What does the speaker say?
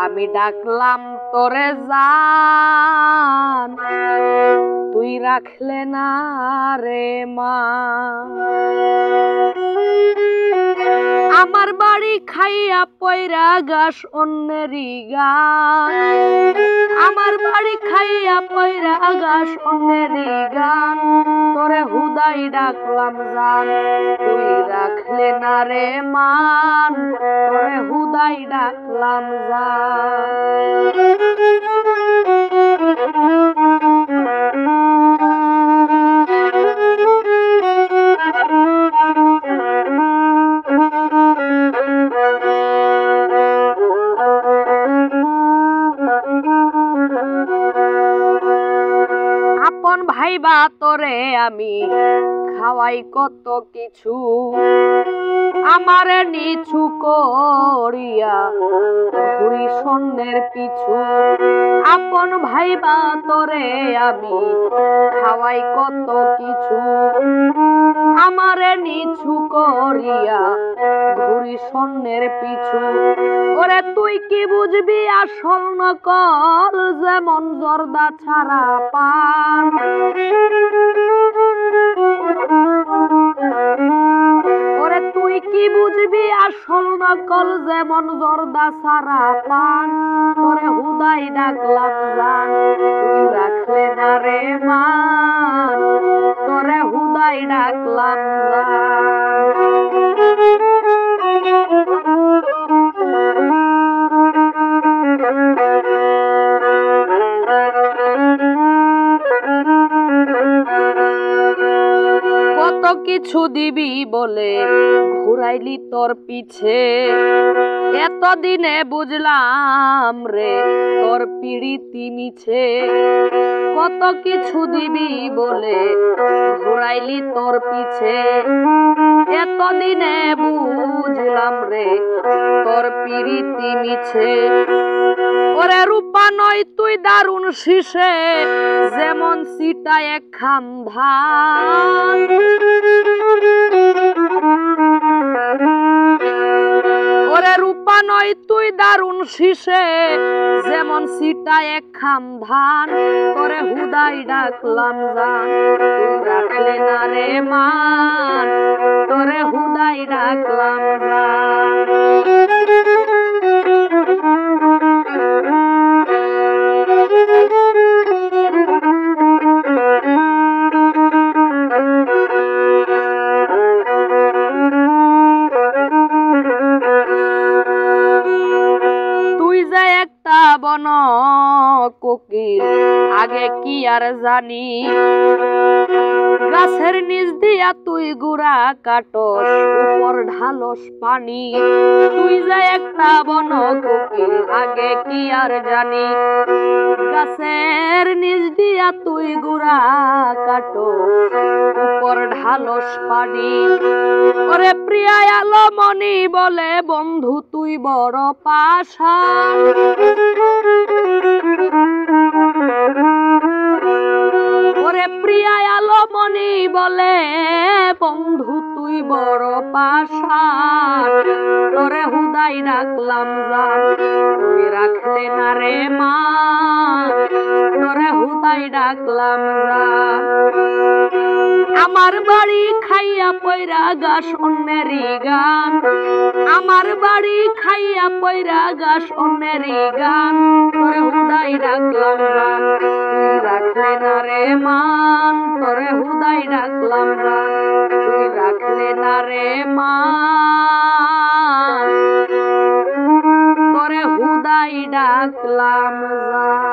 আমি ডাকলাম তোরে জান, তুই রাখলে না রে মান। আমার বাড়ি খাইয়া পয়রা গাছ অন্যেরই গান, আমার বাড়ি খাইয়া পয়রা গাছ অন্যেরই গান। তোরে হুদাই ডাকলাম জান, তুই রাখলে না রে মান। তোরে হুদাই ডাকলাম জান। আপন ভাইবা তোরে আমি খাওয়াই কত কিছু, আমারে নিচু করিয়া ঘুরি স্বর্ণের পিছু। আপন ভাইবা তোরে আমি খাওয়াই কত কিছু, আমারে নিচু করিয়া ঘুরি স্বর্ণের পিছু। ওরে তুই কি বুঝবি আসল নকল, যেমন জর্দা ছাড়া পান। ওরে তুই কি বুঝবি আসল নকল, যেমন জর্দা ছাড়া পান। তোরে হুদাই ডাকলাম জান, তুই রাখলে না রে মান। তোরে হুদাই ডাকলাম জান। কত কিছু দিবি বলে ঘুরাইলি তোর পিছে, এতদিনে বুঝলাম রে তোর পিড়িতি মিছে। কত কিছু দিবি বলে ঘুরাইলি তোর পিছে, এতদিনে বুঝলাম রে তোর পিড়িতি মিছে। ওরে রূপা নয় তুই দারুণ শিশে, যেমন সিটা এক খাম ধান। ওরে রূপা নয় তুই দারুণ শিশে, যেমন সিটা এক খাম ধান। তোরে হুদাই ডাকলাম জান, তুই রাখলে না রে মান। তোরে হুদাই ডাকলাম জান। বন কোকিল আগে কি আর জানি, গাছের নিচ দিয়া তুই গুড়া কাটস, উপর ঢালস পানি। তুই যে একটা বন কোকিল আগে কি আর জানি, গাছের নিচ দিয়া তুই গুড়া কাটস, উপর ঢালস পানি। ওরে প্রিয়া আলো মনি বলে বন্ধু তুই বড় পাষাণ। ওরে প্রিয়া আলো মনি বলে বন্ধু তুই বড় পাষাণ। তোরে হুদাই ডাকলাম জান, তুই রাখলে না রে মান। তোরে হুদাই ডাকলাম জান। আমার বাড়ি খাইয়া পয়রা গাছ অন্যেরই গান, আমার বাড়ি খাইয়া পয়রা গাছ অন্যেরই গান। তোরে হুদাই ডাকলাম জান, তুই রাখলে না রে মান। তোরে হুদাই ডাকলাম জান, তুই রাখলে না রে মান। তোরে হুদাই ডাকলাম জান।